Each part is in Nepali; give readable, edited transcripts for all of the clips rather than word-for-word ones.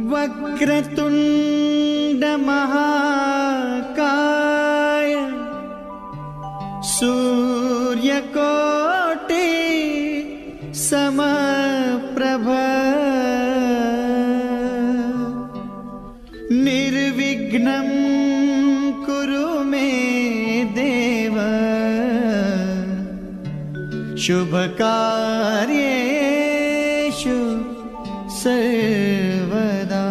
वक्रतुंड महाकाय सूर्यकोटि समप्रभ निर्विघ्नं कुरु मे देव शुभकार्येषु सर्वदा।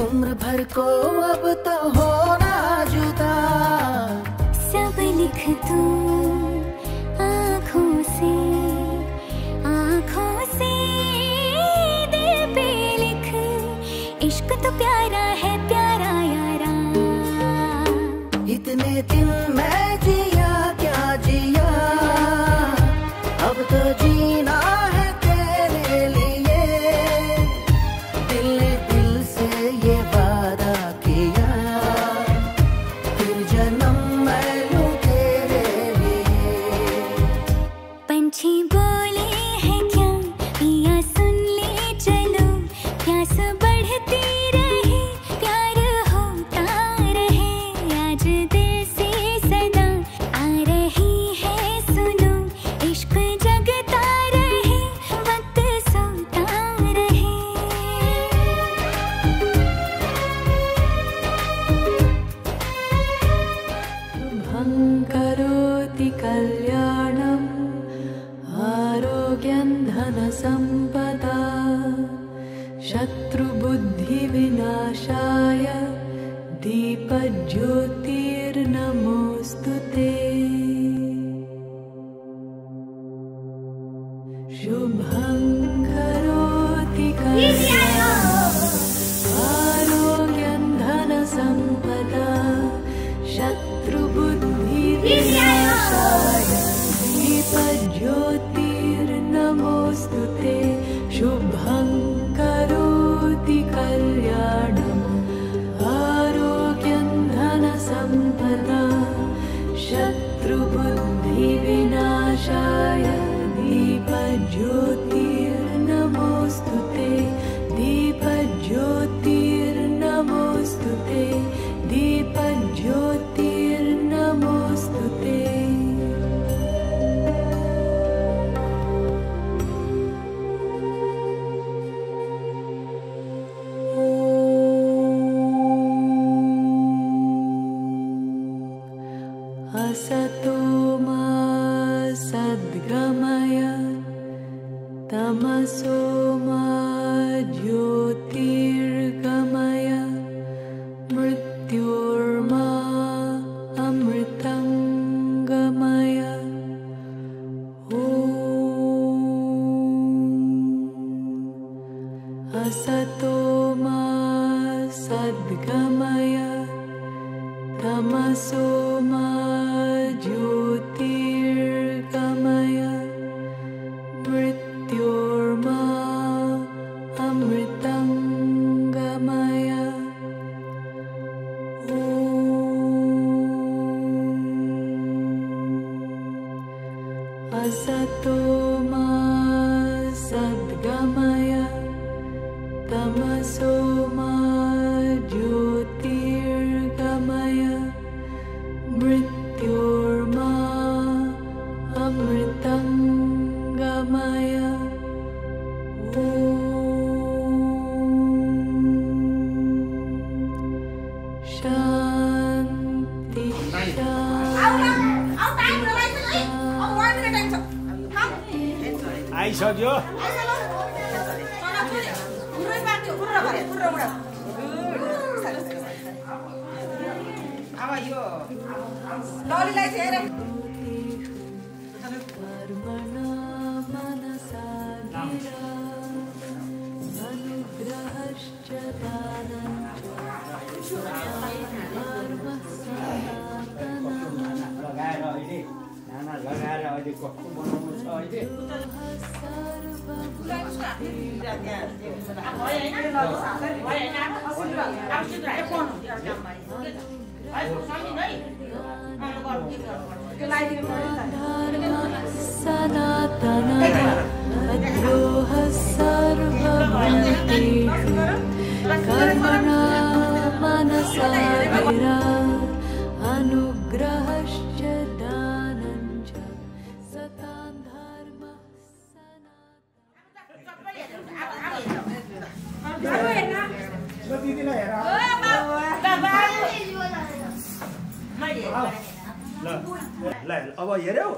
उम्र भर को अब तो होना जुदा, सब लिख दूं आँखों से दिल पे लिख। इश्क तो प्यारा है प्यारा यारा, इतने दिन मैं जिया क्या जिया, अब तो जीना है तेरे लिए। दिल ने दिल से ये वादा किया, फिर जन्म मैं लूं तेरे लिए। पंछी बोले हैं क्या पिया सुन ले चलो, प्यास बढ़ती रहे प्यार होता रहे। आज दिल से सदा आ रही है सुनो, इश्क जगता रहे वक्त सोता रहे। शुभं करोति कल्याणं आरोग्यं धनसम्पदा, शत्रुबुद्धिविनाशाय दीपज्योतिर्नमोऽस्तु ते। शुभं करोति कल्याणं आरोग्यं धनसम्पदा, शत्रुबुद्धिविनाशाय दीपज्योतिर्नमोऽस्तु ते। शुभं करोति कल्याणं आरोग्यं धनसम्पदा, शत्रुबुद्धिविनाशाय दीपज्योतिर्नमोऽस्तु ते। दीपज्योतिर्नमोऽस्तु ते। दीपज्योतिर्नमोऽस्तु ते। असतो मा सद्गमय, तमसो मा ज्योतिर्गमय, मृत्योर्मा अमृतं गमय। ॐ असतो मा सद्गमय, तमसो मा ज्योतिर्गमय, मृत्योर्मा असतो मा सद्गमय तमसो मा ज्योतिर्गमय मृत्योर्मा अमृतं गमय शान्ति आइसक्यो अब यो ललीलाई चाहिँ कर्मणा मनसा गिरा अनुग्रहश्च दानञ्च धर्मः सनातनः लगाएर अहिले नाना लगाएर अहिले कस्तो बनाउनु छ अहिले सनातनः अद्रोहः सर्वभूतेषु कर्मणा मनसा गिरा अनुग्रहश्च दानञ्च सतां धर्मः ल अब हेर्यौ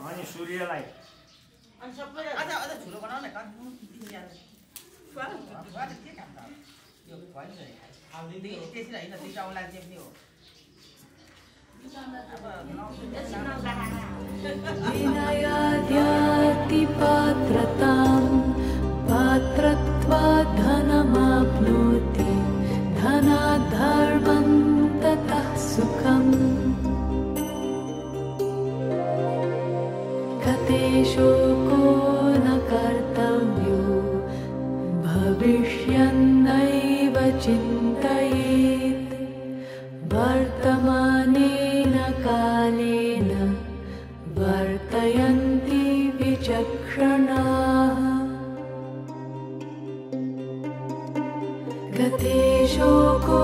अनि सूर्यलाई विनयाद्याति पात्रतां पात्रत्वात् धनमाप्नोति धनात् धर्मं ततः सुखम् कते शोको न कर्तव्यो भविष्यन्नैव चिन्तयेत् वर्तमानेन कालेन वर्तयन्ति विचक्षणाः गते शोको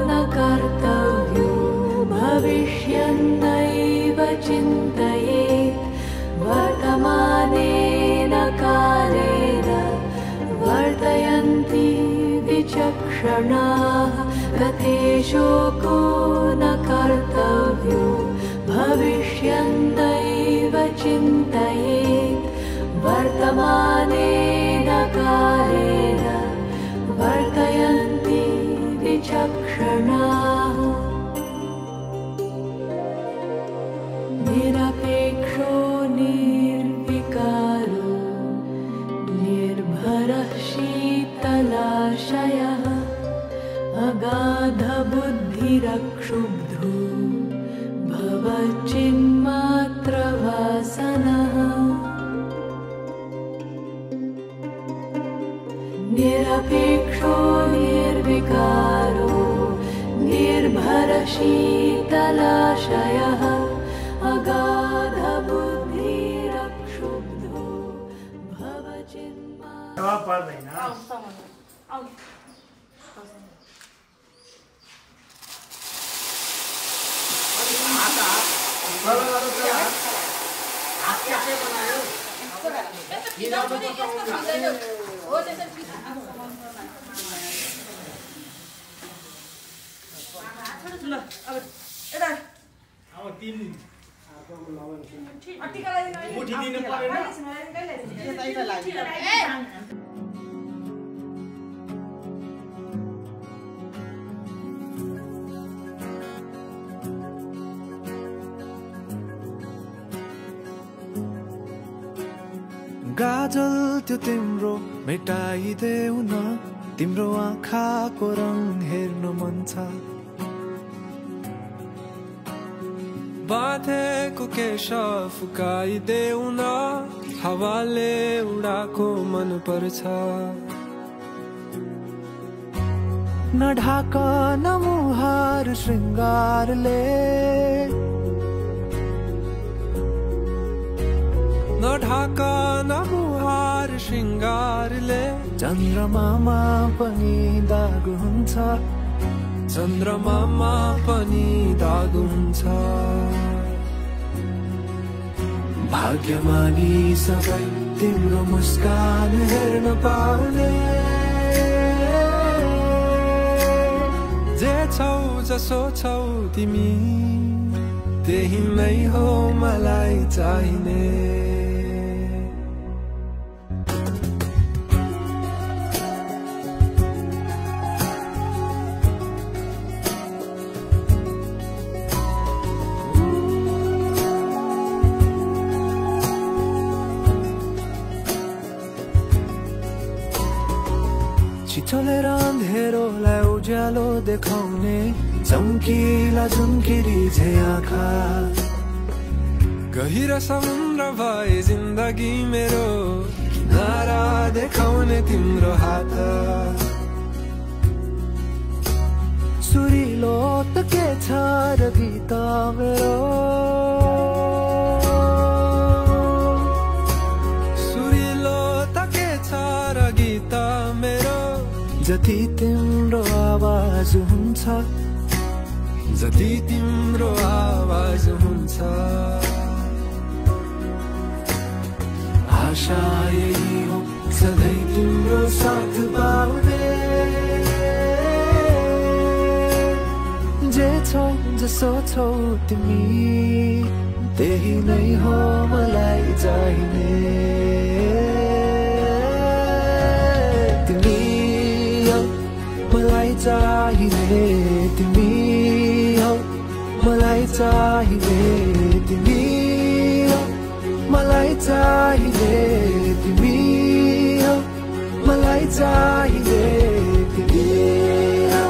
न कर्तव्यो भविष्यन्नैव चिन्तयेत् वर्तमानेन कालेन वर्तयन्ति विचक्षणाः गते शोको न कर्तव्यो भविष्यन्नैव चिन्तयेत् वर्तमानेन कालेन वर्तयन्ति विचक्षणाः निरपेक्षो निर्विकारो निर्भरः शीतलाशयः अगाधबुद्धिरक्षुब्धो भवचिन्मात्रवासनः निरपेक्षो निर्विकारो निर्भरशीतलाशयः अगाधबुद्धिरक्षुब्धो गाजल त्यो तिम्रो मेटाइदेऊ न तिम्रो आँखाको रङ हेर्नु मन छ केश फुकाइदेऊ न हावाले उडाको मन पर्छ न ढाक न मुहार श्रृंगारले न ढाक न मुहार श्रृंगारले चन्द्रमामा पनि दाग हुन्छ चन्द्रमामा पनि दाग हुन्छ भाग्यमानी सबै तिम्रो मुस्कान हेर्न पाउने जे छौ जसो छौ तिमी त्यही नै हो मलाई चाहिने चलेर अँधेरोलाई उज्यालो देखाउने चम्किला झुम्किरी झै आँखा गहिरो समुद्र भए जिन्दगी मेरो किनारा देखाउने तिम्रो हात सुरिलो त के छ र गीत मेरो सुरिलो त के छ र गीत मेरो जति तिम्रो आवाज हुन्छ जति तिम्रो आवाज हुन्छ आशा यही हो सधैँ तिम्रो साथ पाउने जे छौ जसो छौ तिमी त्यही नै हो मलाई चाहिने मलाई चाहिने तिमी हौ मलाई चाहिने तिमी हौ मलाई चाहिने तिमी हौ मलाई चाहिने तिमी हौ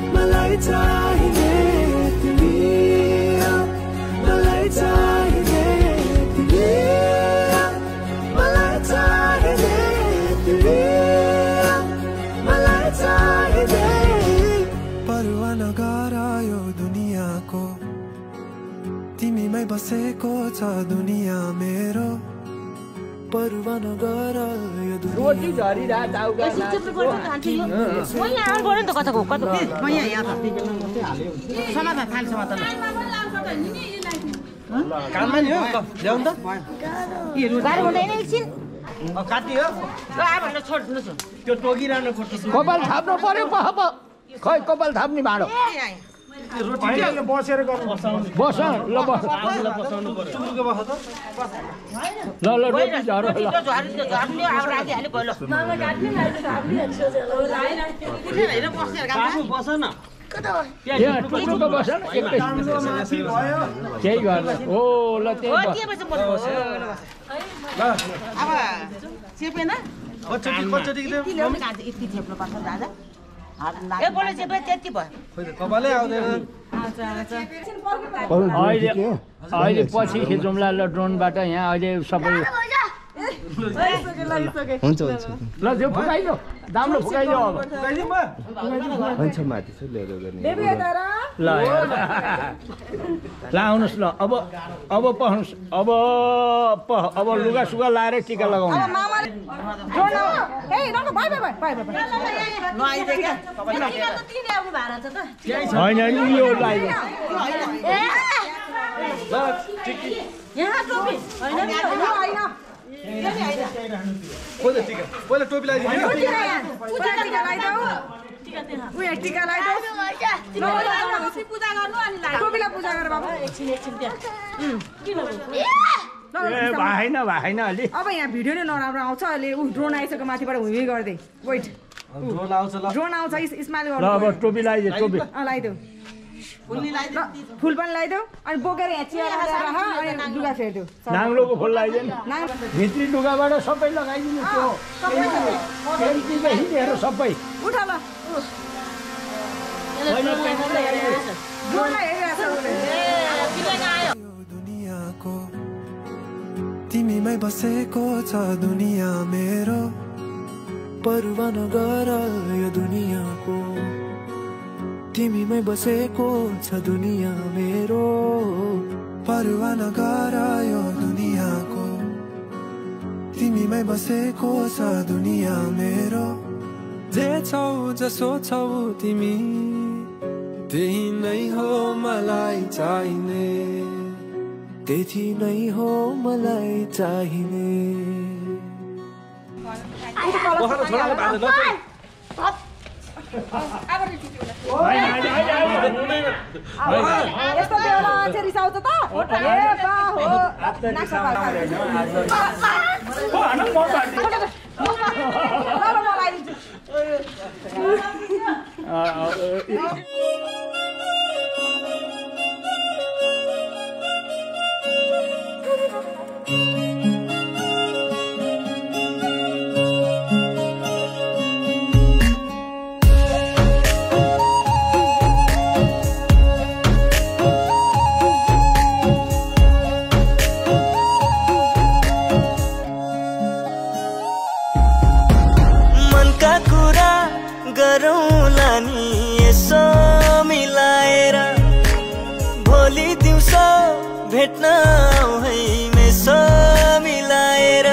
मलाई चाहिने तिमी हौ मलाई चाहिने तिमी हौ मलाई चाहिने तिमी परवा नगर यो दुनियाँको तिमीमै बसेको छ दुनियाँ मेरो परवा नगर यो रोटी झरिरा दाउगा काममा नि हो ल्याउन त काटियो त्यो टोकिरहनु पर्छ कपाल थाप्नु पर्यो खै कपाल थाप्ने भाँडो बसेर बस ल बस ल ल रोटी झरो बस न टुक्रुको बस न केही गर्नु हो ल त्यही अब चेपेन कचोटी ए बोले चेपे त्यति भयो कपालै आउँदैन अहिले पछि खिचौँला ल ड्रोनबाट यहाँ अहिले सबै हुन्छ ल त्यो फुकाइलो दाम्रो फुकाइलो हुन्छ माथि छु लिएर गर्ने ल आउनुहोस् ल अब पहनुहोस् अब लुगा सुगा लाएर टिका लगाउनु होइन यो लगाइदिनु पहिला टोपी लगाइदिनु भएन अलि अब यहाँ भिडियो नै नराम्रो आउँछ अहिले ड्रोन आइसक्यो माथिबाट हुँदै गर्दै वेट ड्रोन आउँछ स्माइल गर्नु अब टोपी लगाइदियो टोपी लगाइदेऊ फुल पनि लगाइदेऊ अनि बोकेर यहाँ चिया अनि लुगा फेरिदेऊ नाङ्लोको फुल लगाइदिनु भित्री लुगाबाट सबै लगाइदिनु त्यो सबै उठ ल दुनियाँको तिमीमै बसेको छ दुनिया मेरो परवाह नगर यो दुनियाँको तिमीमै बसेको छ दुनिया मेरो परवाह नगर यो दुनियाँको तिमीमै बसेको छ दुनिया मेरो जे छौ जसो छौ तिमी त्यही नै हो मलाई चाहिने त्यही नै हो मलाई चाहिने यस्तो बेला चाहिँ रिसाउँछ त ए बा हो नाक्सा गरौँला नि यसो मिलाएर भोलि दिउँसो भेट्न आऊ है मेसो मिलाएर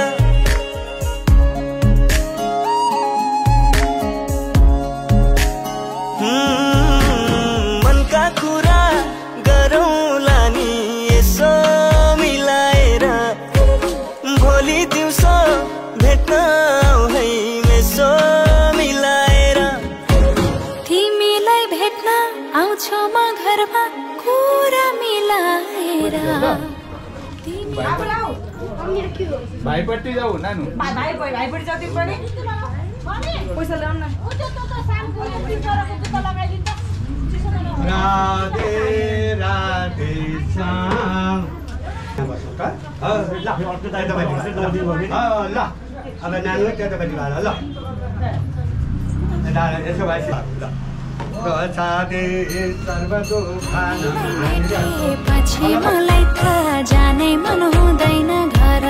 मनका कुरा गरौँला नि यसो मिलाएर भोलि दिउँसो भेट्न आऊ है मेसो आउँछौ म घरमा कुरा मिलाएर भाइपट्टि जाऊ नानु भाइपट्टि जाऊ तिमी पनि पैसा ल्याउनु न राधे राधे श्याम ल अब नानु त्यतापट्टि गएर ल यसो भएपछि पछि मलाई थाहा जानै मन हुँदैन घर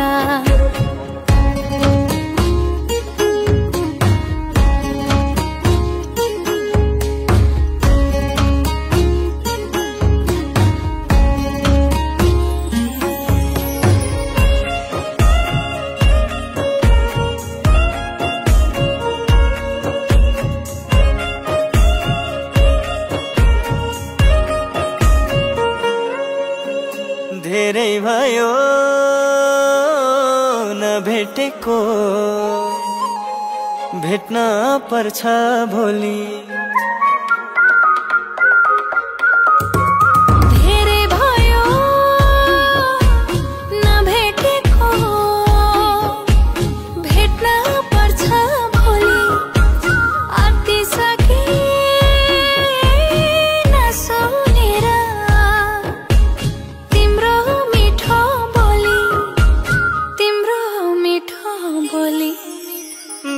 धेरै भयो नभेटेको भेट्न पर्छ भोलि धेरै भयो नभेटेको भेट्न पर्छ भोलि आतिसके नसुनेर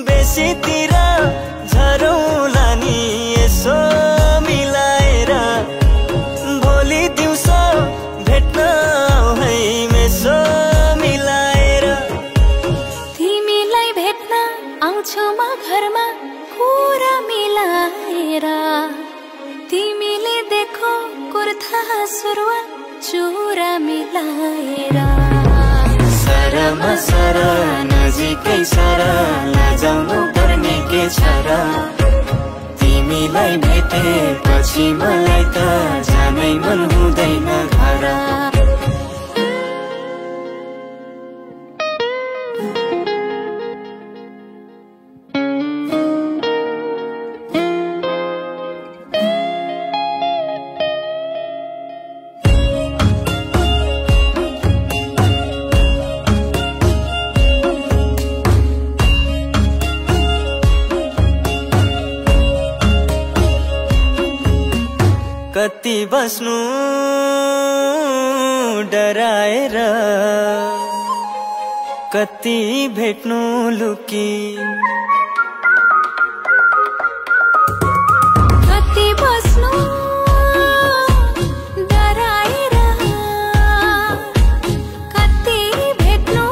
बेसीतिर झरौँला नि यसो मिलाएर भोलि दिउँसो भेट्न आऊ है मेसो मिलाएर तिमीलाई भेट्न आउँछु म घरमा कुरा मिलाएर तिमीले देखो कुर्था सुरुवा चुरा मिलाएर सरमा सर नजिकै सर लाजाउनु पर्ने के छ र तिमीलाई भेटेपछि मलाई त जानै मन हुँदैन घर कति बस्नु डराएर कति भेट्नु लुकी कति बस्नु डराएर कति भेट्नु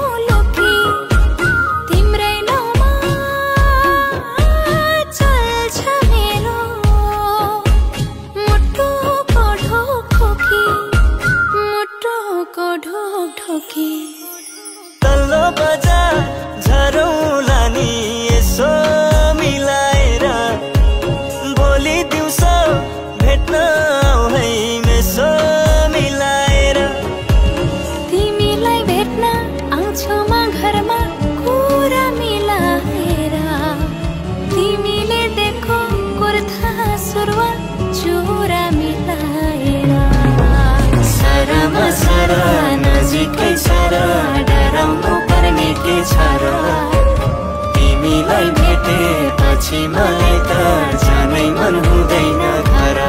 र नजिकै छ र डराउनु पर्ने के छ र तिमीलाई भेटेपछि मलाई त जानै मन हुँदैन घर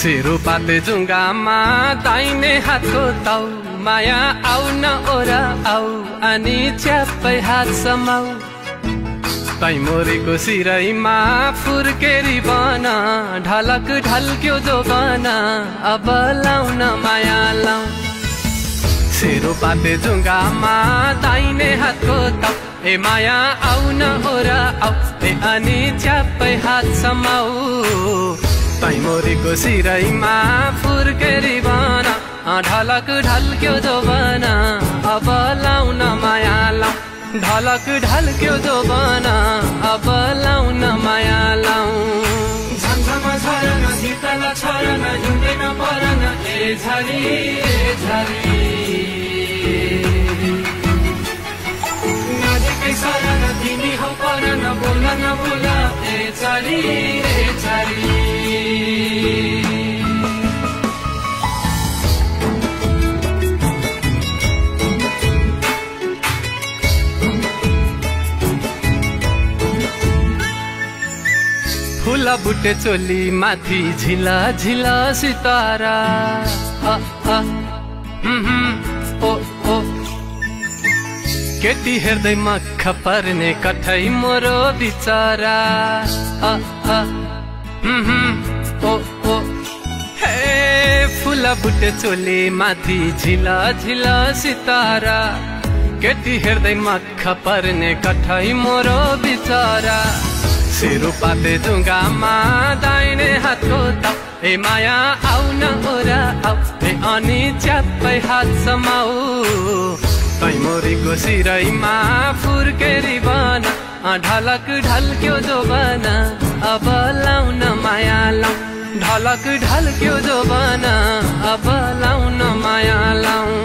सेरो पाते जुङ्गामा दाहिने हातको ताउ माया आउ न ओरा आउ अनि च्याप्पै हात समाउ तैमोरीको सिरैमा फुर्केरी बना ढलक ढल्क्यो जो बना अब लाउन माया लाउ सेरो पाते जुङ्गामा दाहिने हातको ताउ ए माया आउ न ओरा आउ ए अनि च्याप्पै हात समाउ तैमोरीको सिरैमा फुर्केरी बना ढलक ढल्क्यो जो बना अब लाउन माया लाउ ढलक ढल्क्यो जो बना अब लाउन माया लाउ झन्झमा झरन शीतल छरन हिँड्दैन परन ए झरी नजिकै सरन तिमी हौ परन बोल न बोल ए झरी फुला बुटे चोली माथि झिला झिला सितारा ओ ओ केटी हेर्दै मख पर्ने कठै मोरो बिचारा ओ ओ हे फुला बुटे चोली माथि झिला झिला सितारा केटी हेर्दै मख पर्ने कठै मोरो बिचारा सेरो पाते जुङ्गामा दाहिने हातको ताउ ए माया आउ न ओरा आउ ए अनि च्याप्पै हात समाउ तैमोरीको सिरैमा फुर्केरी बना ढलक ढल्क्यो जो बना अब लाउन माया लाउ ढलक ढल्क्यो जो बना अब लाउन माया लाउ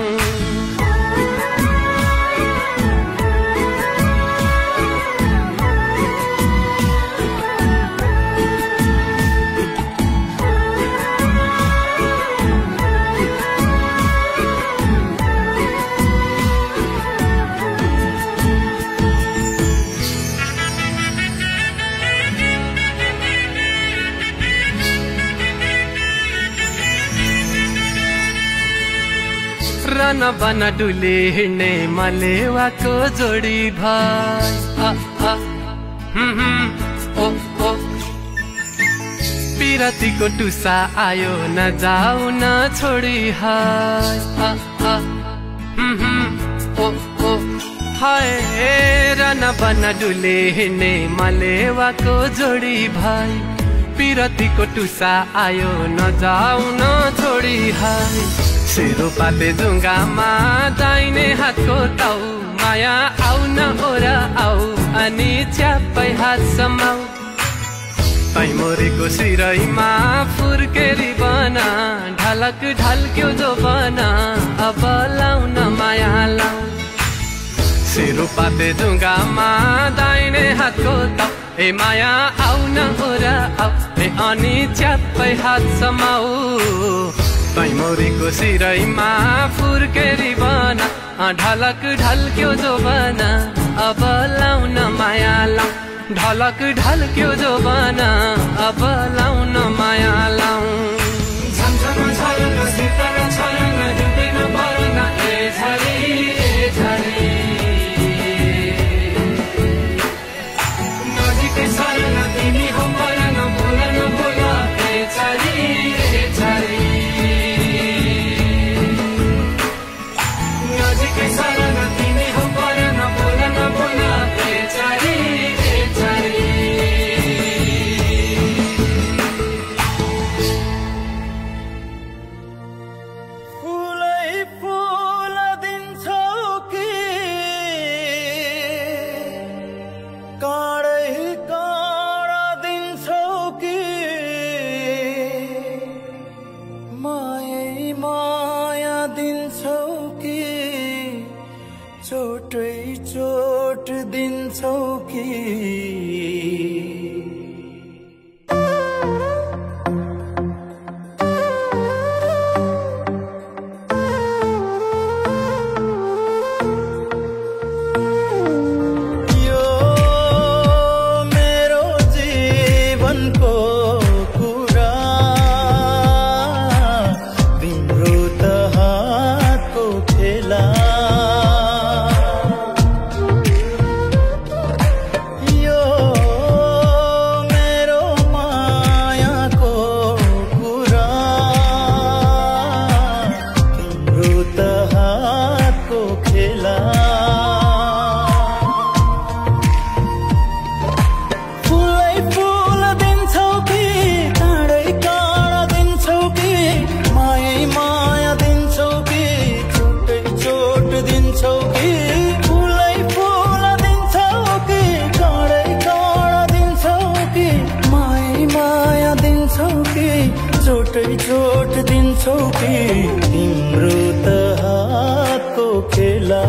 रन बन डुले हिँड्ने मलेवाको जोडी भाइ ओ ओ पिरतीको टुसा आयो न जाऊ न छोडी हाय ओ ओ हाय रन बन डुले हिँड्ने मलेवाको जोडी भाइ पिरतीको टुसा आयो न जाऊ न छोडी हाय सेरो पाते जुङ्गामा दाहिने हातको ताउ माया आउ न ओरा आउ अनि च्याप्पै हात समाउ तैमोरीको सिरैमा फुर्केरी बना ढलक ढल्क्यो जो बना अब लाउन माया लाउ सेरो पाते जुङ्गामा दाहिने हातको ताउ ए माया आउ न ओरा आउ ए अनि च्याप्पै हात समाउ तैमोरीको सिरैमा फुर्केरी बना ढलक ढल्क्यो जो बना अब लाउन माया लाउ ढलक ढल्क्यो जो बना अब लाउन माया लाउ झन्झमा झरन शीतल छरन हिँड्दैन परन ए झरी नजिकै सरन तिमी हौ परन बोल न बोल ए झरी नजिकै सरन तिमी हौ परन बोल न बोल ए झरी काँडै काँडा दिन्छ चोटै चोट दिन्छौ कि तिम्रो त हातको खेला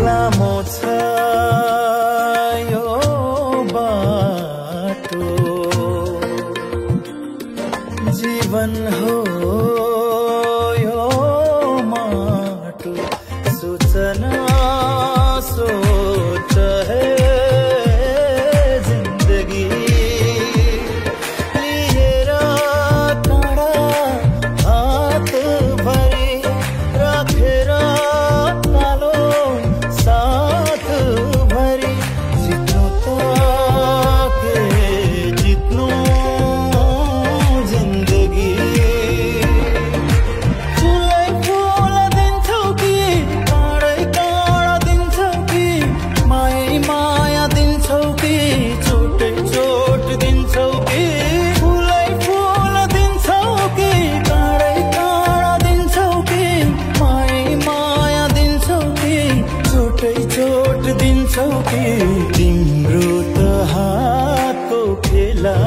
लामो छ यो बाटो जीवन हो यो माटो सूचना सोच है जिन्दगी लिएर काँडा हात भरि राखेर कालो साथ भरि जित्नु त के जित्नु जिन्दगी फुलै फुल दिन्छौ कि काँडै काँडा दिन्छौ कि मायै माया दिन्छौ कि चोटै चोट दिन्छौ कि फुलै फुल दिन्छौ कि काँडै काँडा दिन्छौ कि मायै माया दिन्छौ कि चोटै चोट दिन्छौ कि तिम्रो त हातको खेला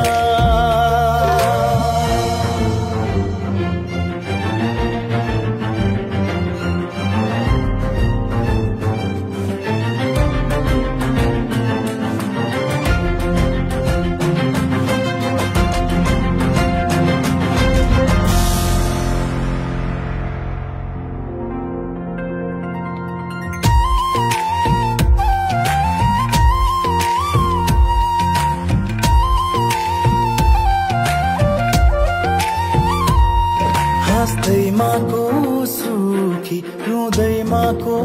हाँस्दैमा को सुखी रुँदैमा को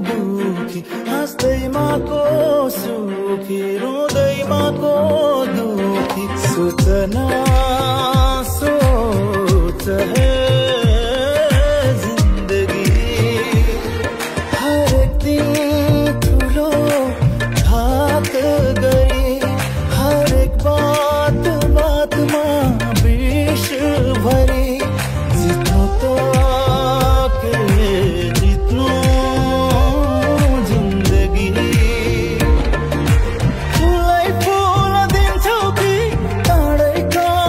दुखी हाँस्दैमा को सुखी रुँदैमा को दुखी सूचना सोच है जिन्दगी हरेक दिन ठुलो घात गरी हरेक बात बातमा विष भरी जित्नु त के जित्नु जिन्दगी फुलै फुल दिन्छौ कि काँडै काँडा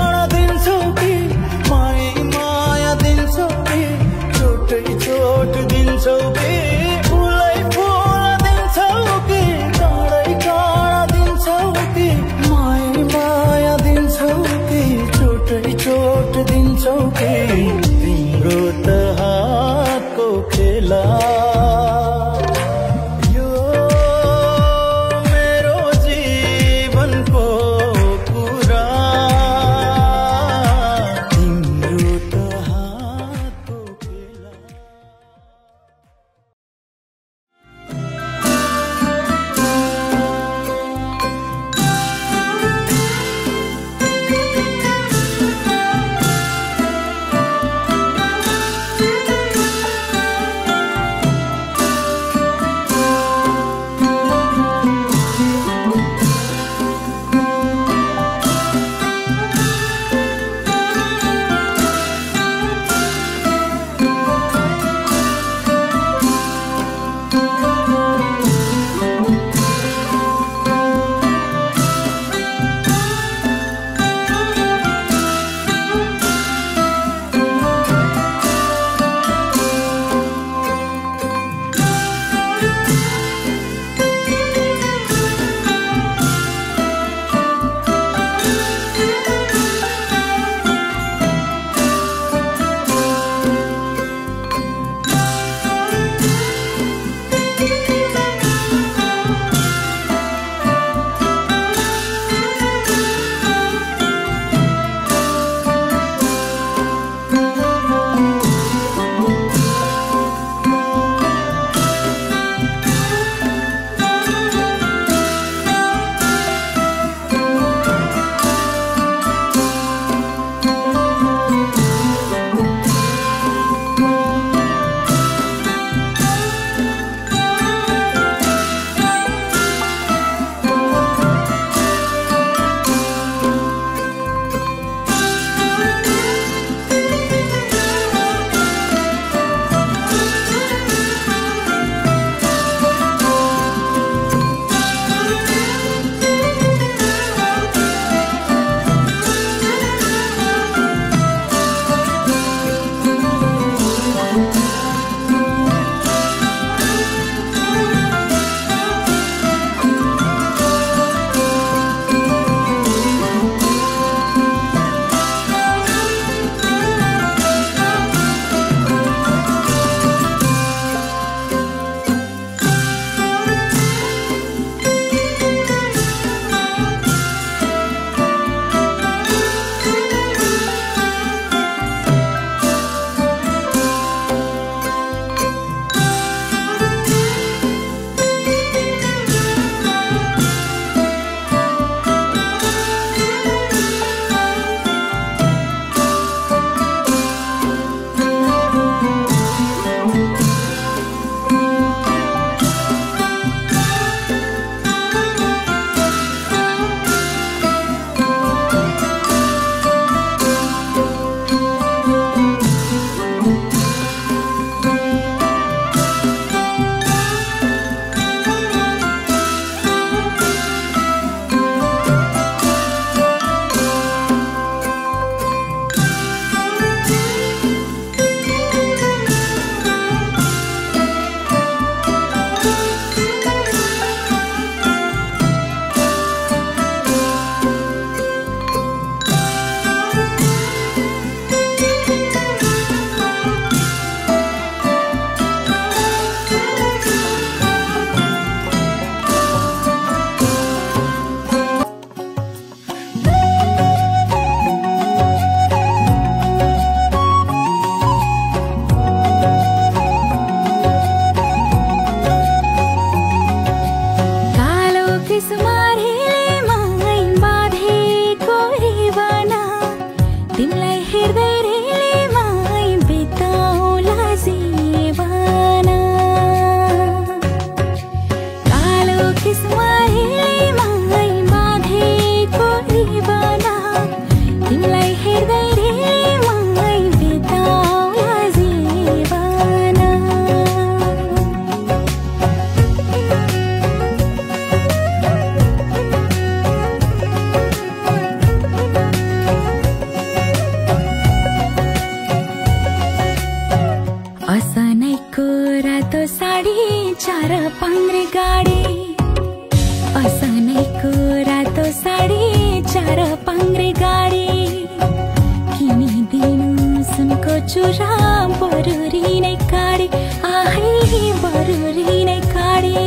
चुरा बरुरी नै काडे आहै बरुरी नै काडे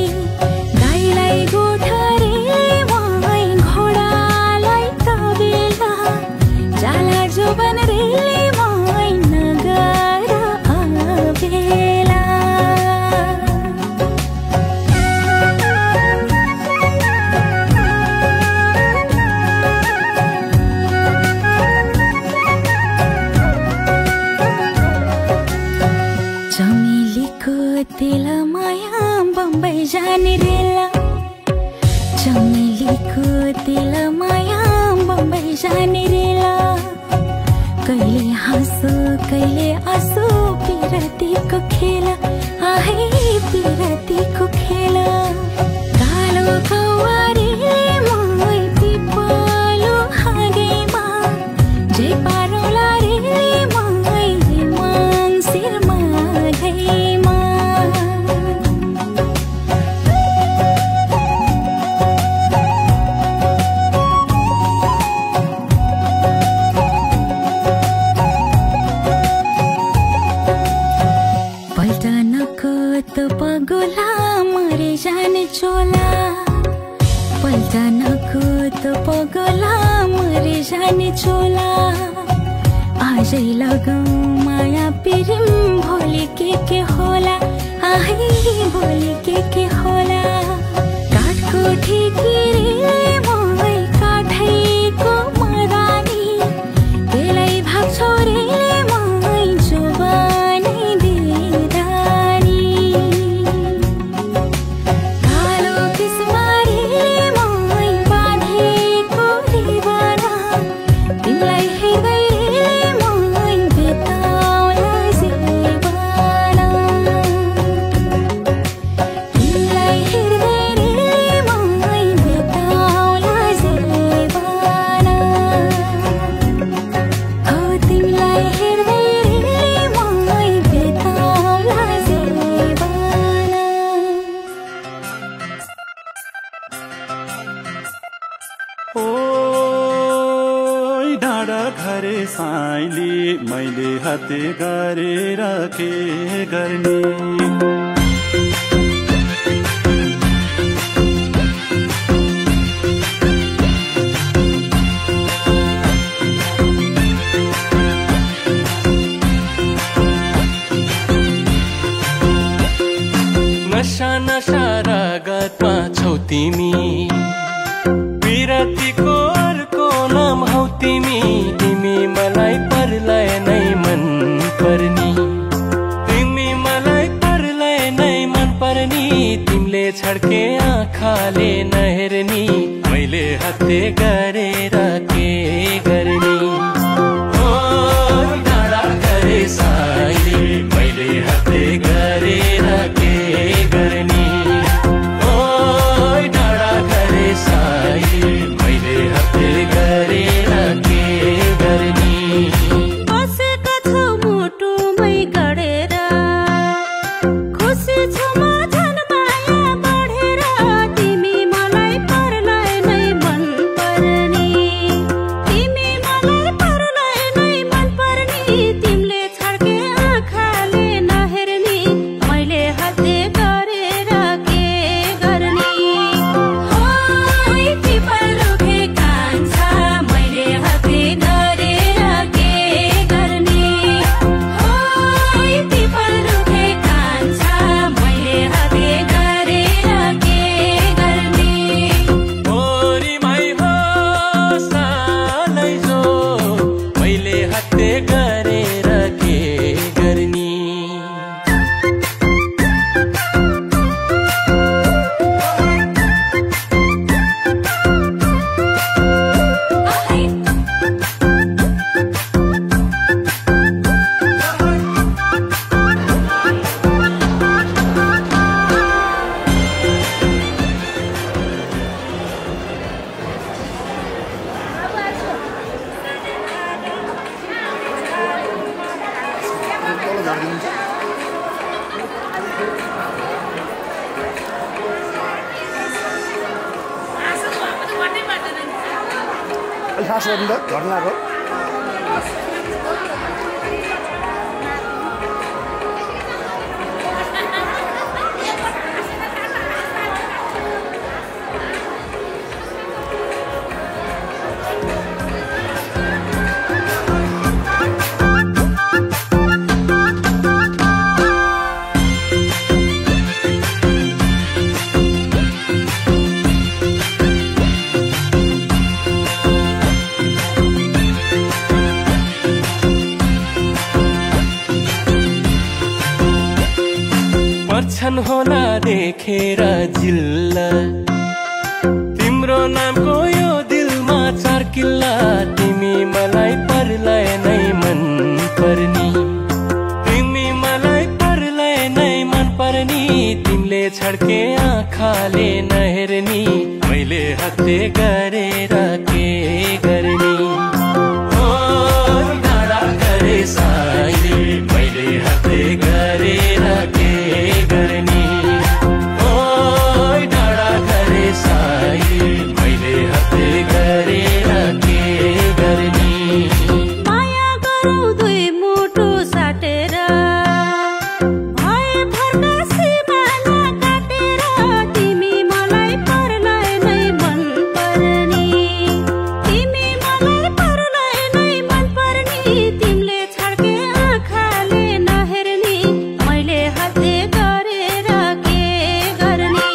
गाईलाई गोठरे माई घोडालाई तबेला जाला जोबन रेले माई नगर आबेला तेल माया बम्बई जाने रेला चमेलीको तेल माया बम्बई जाने रेला कहिले हाँसो कहिले आँसु पिरतीको खेला आहै पिरतीको खेला कालो कौवारीले मै पिपलो हाँगेमा जे पारोला रेले मै मान्छेमा घैमा पगोला मरे जाने चोला पल्टनको त पगोला मरे जाने चोला आजै लगाऊ माया पिरिम भोलि के होला आहै भोलि के होला काठको ठिकिरे मै काठैको मरानी त्यसलाई भाग छोरेले मै जोबानी मैले हाते गरेर के गर्ने नशा नशा रगतमा छौ तिमी विरतीको अर्को नाम हौ तिमी तिमी मलाई परलाई नै मन पर्नी तिमी मलाई परलाई नै मन पर्नी तिमीले छड्के आँखाले नहेर्नी मैले हत्ते गरेर के गर्ने ओ डाँडा गरे साइले मैले हत्ते गरेर के गर्ने ओ डाँडा गरे साइले मैले हत्ते गरेर के गर्ने बसेका छौ मुटुमै गडेर खुसी छु म झन् माया बढेर तिमी मलाई परलाई नै मन पर्नी तिमी मलाई परलाई नै मन पर्नी तिमीले छड्के आँखाले नहेर्नी मैले हत्ते गरेर के गर्ने ओइ पिपल रुखे कान्छा मैले हत्ते गरेर के गर्ने ओइ पिपल रुखे कान्छा मैले हत्ते गरेर के गर्ने ओरी माई हो सालै जो मैले हत्ते गरेर के गर्ने खास गर्नु त घरमा आएको मन होला देखेर जिल्ला तिम्रो नामको यो दिलमा चार किल्ला तिमी मलाई परलाई नै मन पर्नी तिमी मलाई परलाई नै मन पर्नी तिमीले छड्के आँखाले नहेर्नी मैले हत्ते गरेर के गर्ने ओ डाँडा गरे साइले मैले हत्ते गरेर के गर्ने ओ डाँडा गरे साइले मैले हत्ते गरेर के गर्ने माया गरौँ दुई मुटु साटेर भए भर्ना सीमाना काटेर तिमी मलाई परलाई नै मन पर्नी तिमी मलाई परलाई नै मन पर्नी तिमीले छड्के आँखाले नहेर्नी मैले हत्ते गरेर के गर्ने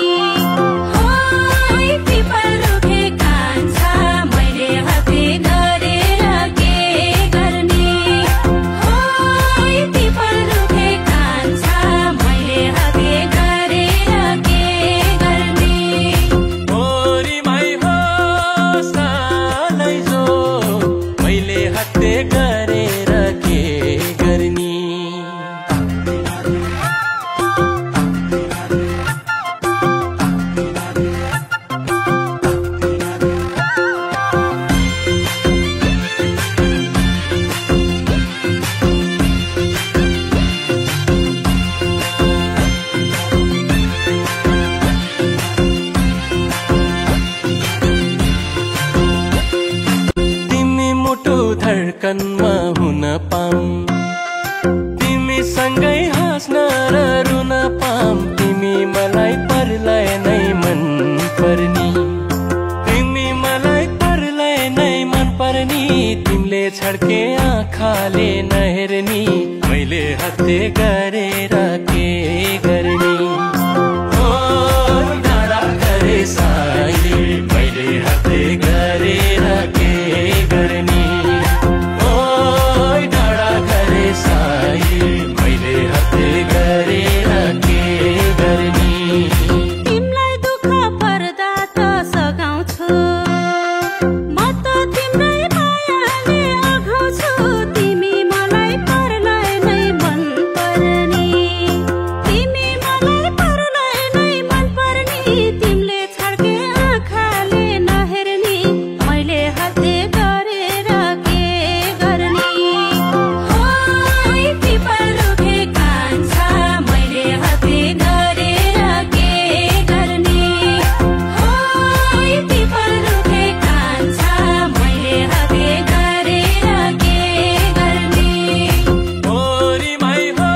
ओइ पिपल रुखे कान्छा मैले हत्ते गरेर के गर्ने ओइ पिपल रुखे कान्छा मैले हत्ते गरेर के गर्ने ओरी माई हो सालै जो मैले हत्ते गरेर के गर्ने तिमी मुटु धड्कनमा हुन पाऊँ तिमी सँगै हाँस्न र रुन पाऊँ तिमी मलाई परलाई नै मन पर्नी तिमी मलाई परलाई नै मन पर्नी तिमीले छड्के आँखाले नहेर्नी मैले हत्ते गरेर के गर्ने ओ डाँडा गरे साइले मैले हत्ते गरेर के गर्ने ओ डाँडा गरे साइले मैले हत्ते गरेर के गर्ने तिमीलाई दुःख पर्दा त सघाउँछु म त तिम्रै मायाले अघाउँछु तिमी मलाई परलाई नै मन पर्नी तिमी मलाई परलाई नै मन पर्नी तिमीले छड्के आँखाले नहेर्नी मैले हत्ते गरेर के गर्ने ओइ पिपल रुखे कान्छा मैले हत्ते गरेर के गर्ने ओइ पिपल रुखे कान्छा मैले हत्ते गरेर के गर्ने ओरी माई हो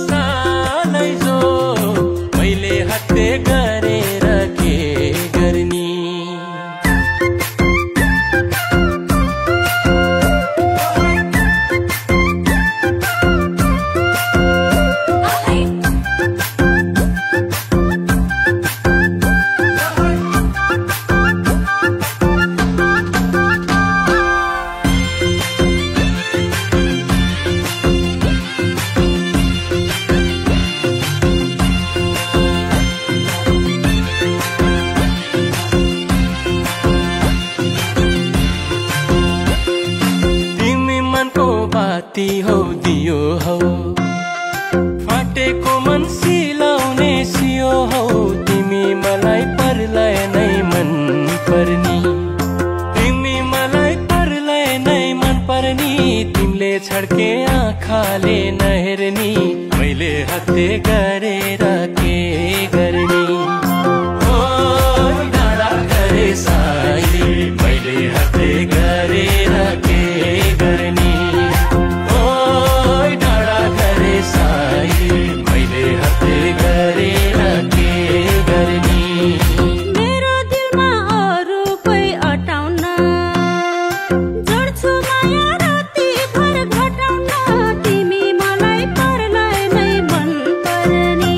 सालै जो मैले हत्ते गरेर के गर्ने तिमी मनको बाती हौ दियो हौ फाटेको मन सिलाउने सियो हौ तिमी मलाई परलाई नै मन पर्नी तिमी मलाई परलाई नै मन पर्नी तिमीले छड्के आँखाले नहेर्नी मैले हत्ते गरेर के गर्ने ओ डाँडा गरे साइले मैले हत्ते गरेर के गर्ने ओ डाँडा गरे साइले मैले हत्ते गरेर के गर्ने मेरो दिलमा अरू कोही अटाउन जोड्छु माया राति भर घटाउन तिमी मलाई परलाई नै मन पर्नी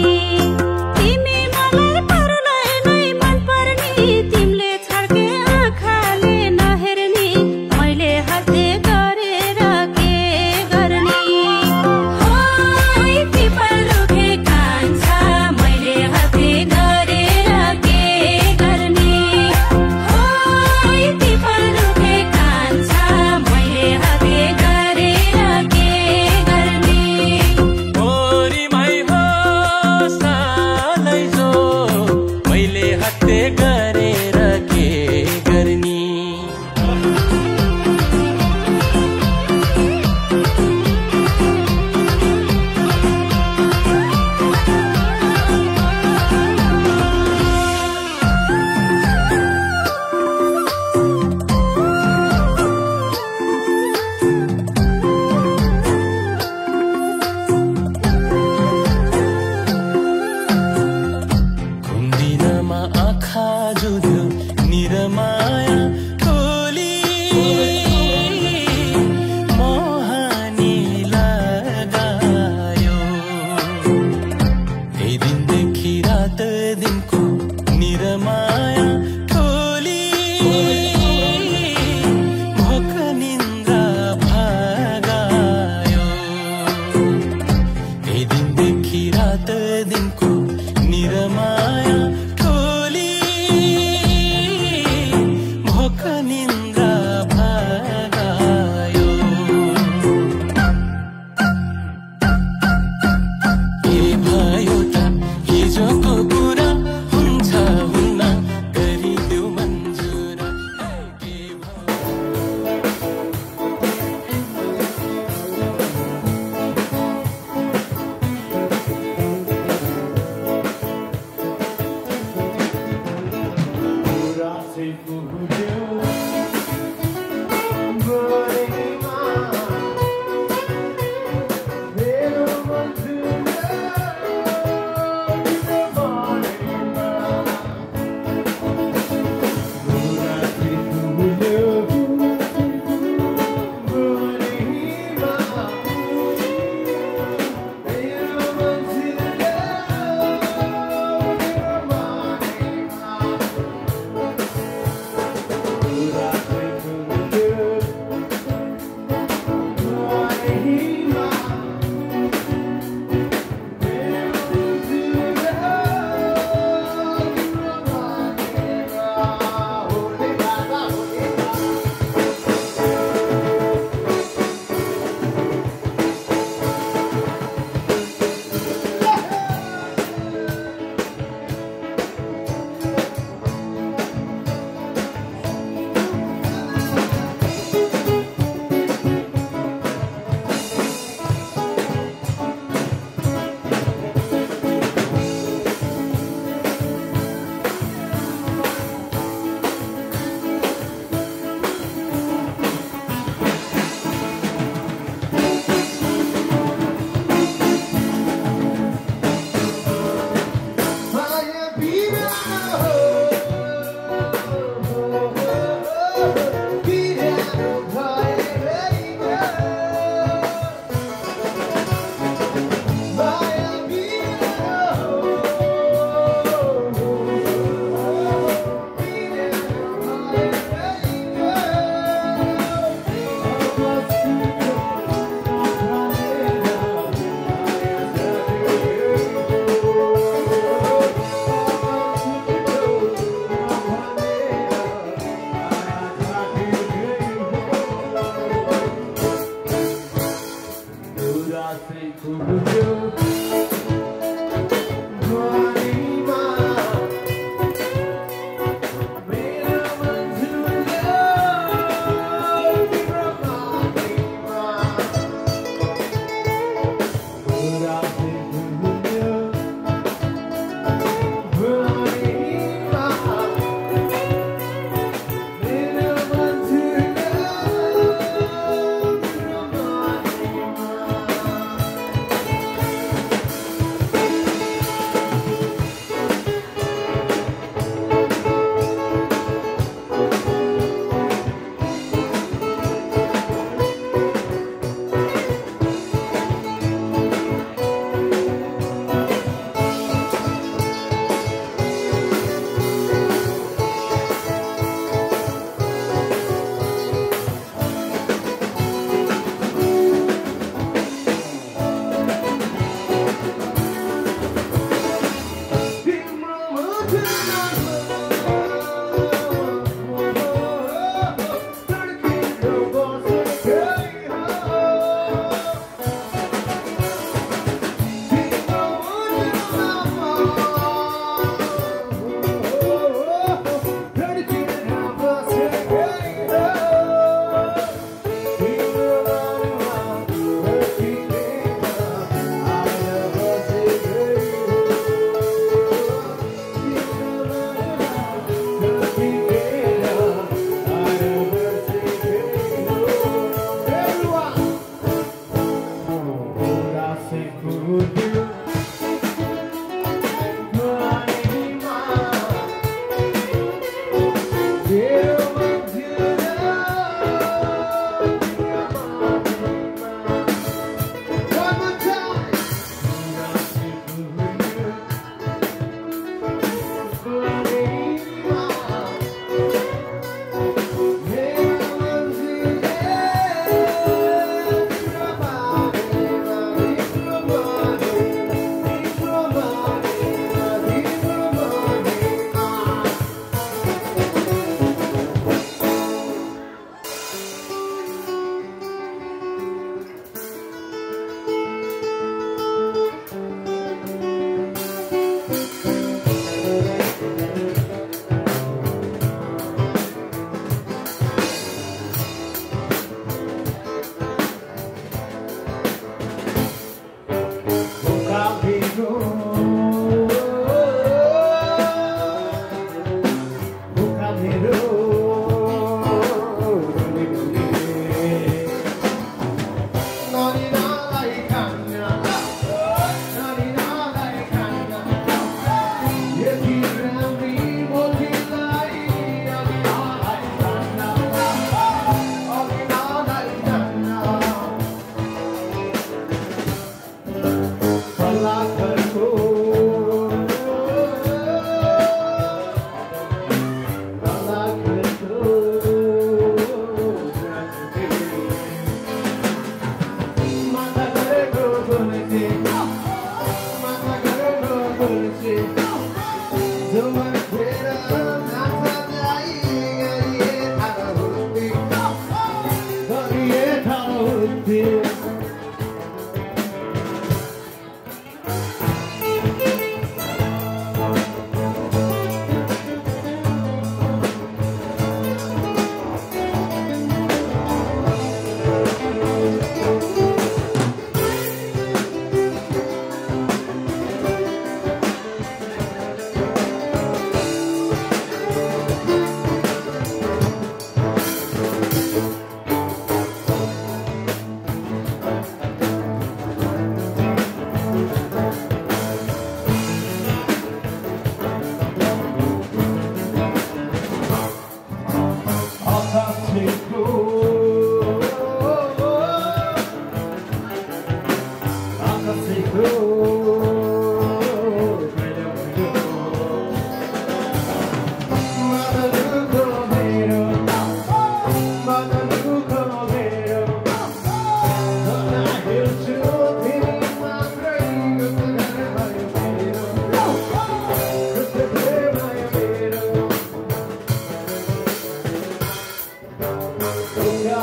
Pura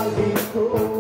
लालीको